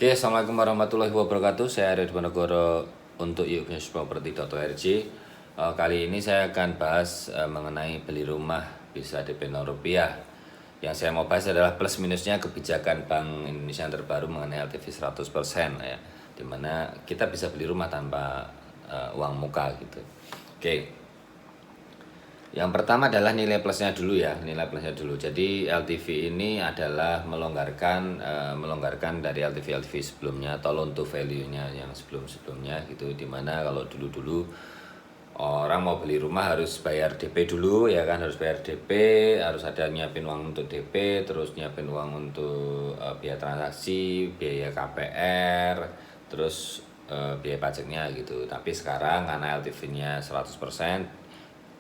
Oke, Assalamualaikum warahmatullahi wabarakatuh. Saya Arya Diponegoro untuk yukbisnisproperty.org. Kali ini saya akan bahas mengenai beli rumah bisa DP 0 rupiah. Yang saya mau bahas adalah plus minusnya kebijakan Bank Indonesia yang terbaru mengenai LTV 100% ya. Dimana kita bisa beli rumah tanpa uang muka gitu. Oke. Yang pertama adalah nilai plusnya dulu ya, nilai plusnya dulu. Jadi LTV ini adalah melonggarkan dari LTV sebelumnya atau loan to value-nya yang sebelumnya gitu. Dimana kalau dulu orang mau beli rumah harus bayar DP dulu ya kan, harus bayar DP, harus ada nyiapin uang untuk DP, terus nyiapin uang untuk biaya transaksi, biaya KPR, terus biaya pajaknya gitu. Tapi sekarang karena LTV-nya 100%,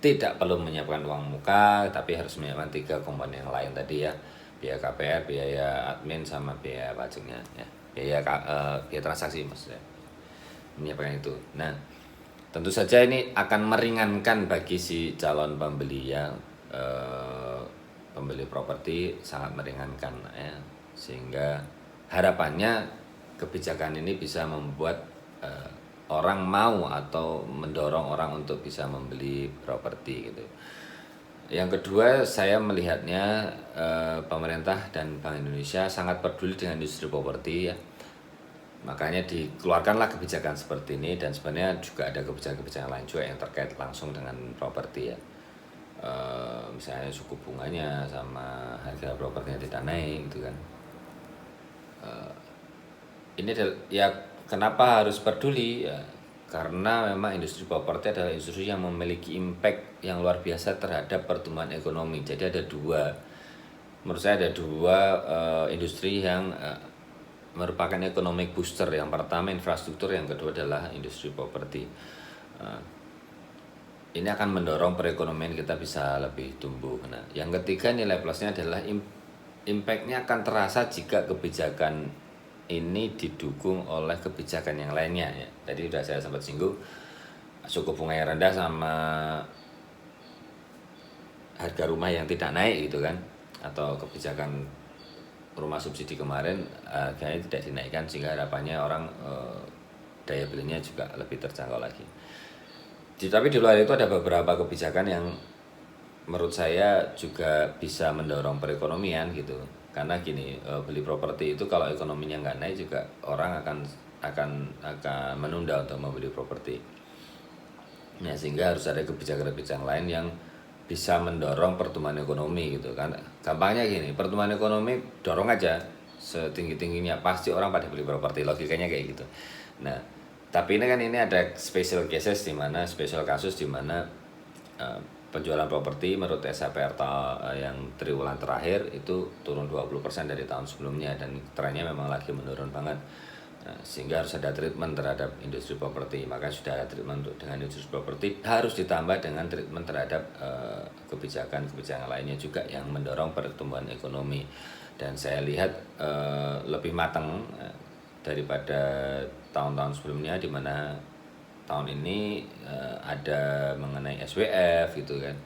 tidak perlu menyiapkan uang muka, tapi harus menyiapkan 3 komponen yang lain tadi ya, biaya KPR, biaya admin, sama biaya pajaknya ya, biaya transaksi maksudnya, menyiapkan itu. Nah, tentu saja ini akan meringankan bagi si calon pembeli ya, pembeli properti sangat meringankan ya, sehingga harapannya kebijakan ini bisa membuat orang mau atau mendorong orang untuk bisa membeli properti gitu. Yang kedua, saya melihatnya pemerintah dan Bank Indonesia sangat peduli dengan industri properti ya. Makanya dikeluarkanlah kebijakan seperti ini, dan sebenarnya juga ada kebijakan-kebijakan lain juga yang terkait langsung dengan properti ya. Misalnya suku bunganya sama harga propertinya tidak naik gitu kan. Ini ya, kenapa harus peduli ya, karena memang industri properti adalah industri yang memiliki impact yang luar biasa terhadap pertumbuhan ekonomi. Jadi menurut saya ada dua industri yang merupakan economic booster. Yang pertama infrastruktur, yang kedua adalah industri properti. Ini akan mendorong perekonomian kita bisa lebih tumbuh. Nah, yang ketiga, nilai plusnya adalah impactnya akan terasa jika kebijakan ini didukung oleh kebijakan yang lainnya ya. Tadi sudah saya sempat singgung, suku bunga yang rendah sama harga rumah yang tidak naik gitu kan, atau kebijakan rumah subsidi kemarin harganya tidak dinaikkan, sehingga harapannya orang daya belinya juga lebih terjangkau lagi. Tapi di luar itu ada beberapa kebijakan yang menurut saya juga bisa mendorong perekonomian gitu. Karena gini, beli properti itu kalau ekonominya nggak naik juga orang akan menunda untuk membeli properti. Nah, sehingga harus ada kebijakan-kebijakan lain yang bisa mendorong pertumbuhan ekonomi gitu kan. Gampangnya gini, pertumbuhan ekonomi dorong aja setinggi-tingginya, pasti orang pada beli properti, logikanya kayak gitu. Nah, tapi ini ada special cases di mana penjualan properti menurut SHPR yang triwulan terakhir itu turun 20% dari tahun sebelumnya, dan trennya memang lagi menurun banget. Nah, sehingga harus ada treatment terhadap industri properti. Maka sudah ada treatment dengan industri properti, harus ditambah dengan treatment terhadap kebijakan-kebijakan lainnya juga yang mendorong pertumbuhan ekonomi. Dan saya lihat lebih matang daripada tahun-tahun sebelumnya, di mana tahun ini ada mengenai SWF gitu kan,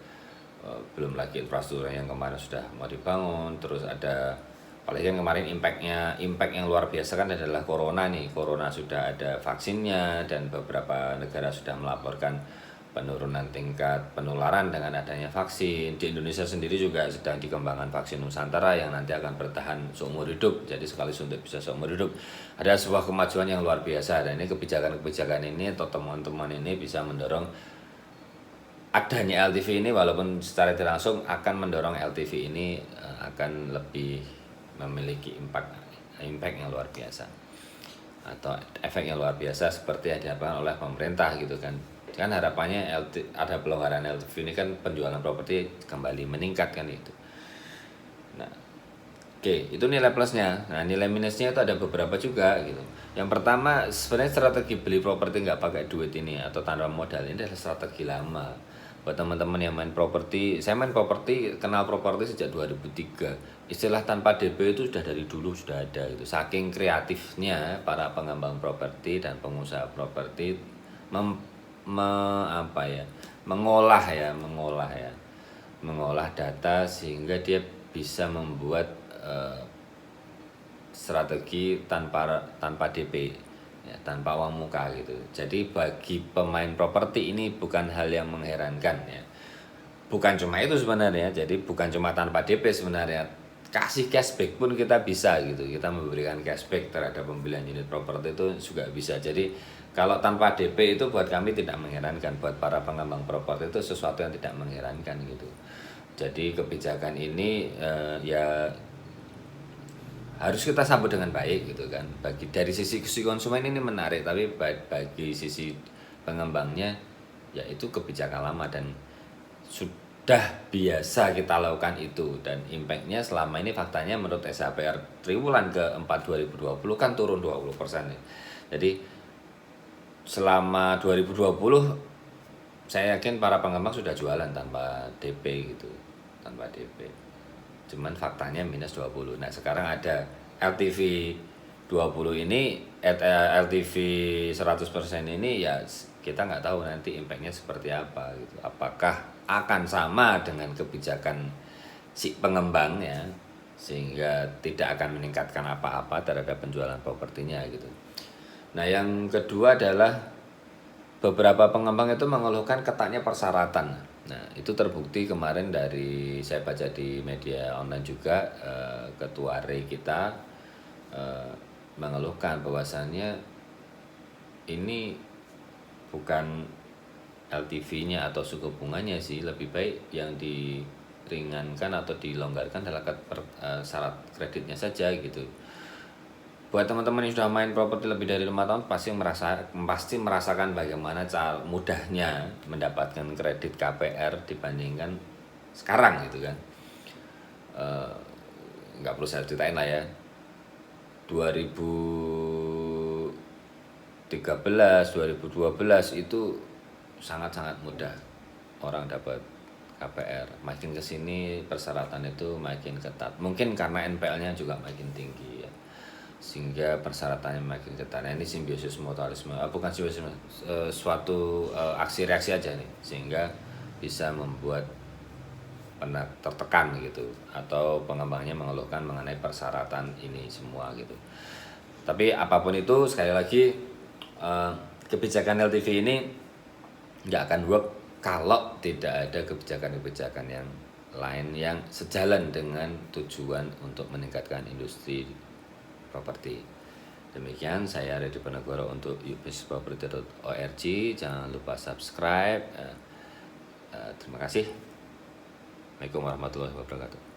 belum lagi infrastruktur yang kemarin sudah mau dibangun, terus ada apalagi yang kemarin impact yang luar biasa kan adalah corona nih. Corona sudah ada vaksinnya, dan beberapa negara sudah melaporkan penurunan tingkat penularan dengan adanya vaksin. Di Indonesia sendiri juga sedang dikembangkan vaksin Nusantara yang nanti akan bertahan seumur hidup, jadi sekali suntik bisa seumur hidup. Ada sebuah kemajuan yang luar biasa, dan ini kebijakan-kebijakan ini atau temuan-temuan ini bisa mendorong adanya LTV ini, walaupun secara tidak langsung akan mendorong LTV ini akan lebih memiliki impact yang luar biasa, atau efek yang luar biasa seperti yang diharapkan oleh pemerintah gitu kan. Kan harapannya ada pelonggaran LTV ini kan penjualan properti kembali meningkat kan itu. Nah, oke, itu nilai plusnya. Nah, nilai minusnya itu ada beberapa juga gitu. Yang pertama, sebenarnya strategi beli properti nggak pakai duit ini atau tanpa modal ini adalah strategi lama. Buat teman-teman yang main properti, saya main properti, kenal properti sejak 2003. Istilah tanpa DP itu sudah dari dulu sudah ada gitu. Saking kreatifnya para pengembang properti dan pengusaha properti mengolah data sehingga dia bisa membuat strategi tanpa DP, ya, tanpa uang muka gitu. Jadi bagi pemain properti ini bukan hal yang mengherankan ya. Bukan cuma itu sebenarnya, jadi bukan cuma tanpa DP sebenarnya, kasih cashback pun kita bisa gitu. Kita memberikan cashback terhadap pembelian unit properti itu juga bisa. Jadi kalau tanpa DP itu buat kami tidak mengherankan, buat para pengembang properti itu sesuatu yang tidak mengherankan gitu. Jadi kebijakan ini ya harus kita sambut dengan baik gitu kan. Dari sisi konsumen ini menarik, tapi bagi sisi pengembangnya ya itu kebijakan lama dan sudah biasa kita lakukan itu, dan impactnya selama ini faktanya menurut SHPR triwulan keempat 2020 kan turun 20% ya. Jadi selama 2020 saya yakin para pengembang sudah jualan tanpa DP gitu, tanpa DP. Cuman faktanya minus 20. Nah sekarang ada LTV 20 ini, LTV 100% ini ya kita nggak tahu nanti impactnya seperti apa gitu. Apakah akan sama dengan kebijakan si pengembang ya, sehingga tidak akan meningkatkan apa-apa terhadap penjualan propertinya gitu. Nah yang kedua adalah beberapa pengembang itu mengeluhkan ketatnya persyaratan. Nah itu terbukti kemarin dari saya baca di media online juga, ketua RE kita mengeluhkan bahwasannya ini bukan LTV-nya atau suku bunganya sih, lebih baik yang diringankan atau dilonggarkan adalah syarat kreditnya saja gitu. Buat teman-teman yang sudah main properti lebih dari 5 tahun pasti merasakan bagaimana cara mudahnya mendapatkan kredit KPR dibandingkan sekarang gitu kan. Nggak perlu saya ceritain lah ya, 2013, 2012 itu sangat-sangat mudah orang dapat KPR. Makin kesini persyaratan itu makin ketat, mungkin karena NPL-nya juga makin tinggi ya, sehingga persyaratannya makin ketat. Nah, ini simbiosis mutualisme, bukan simbiosis, suatu aksi reaksi aja nih, sehingga bisa membuat tertekan gitu, atau pengembangnya mengeluhkan mengenai persyaratan ini semua gitu. Tapi apapun itu, sekali lagi kebijakan LTV ini nggak akan work kalau tidak ada kebijakan-kebijakan yang lain yang sejalan dengan tujuan untuk meningkatkan industri properti. Demikian saya Reddy Penegoro untuk ubisproperty.org. Jangan lupa subscribe. Terima kasih. Assalamualaikum warahmatullahi wabarakatuh.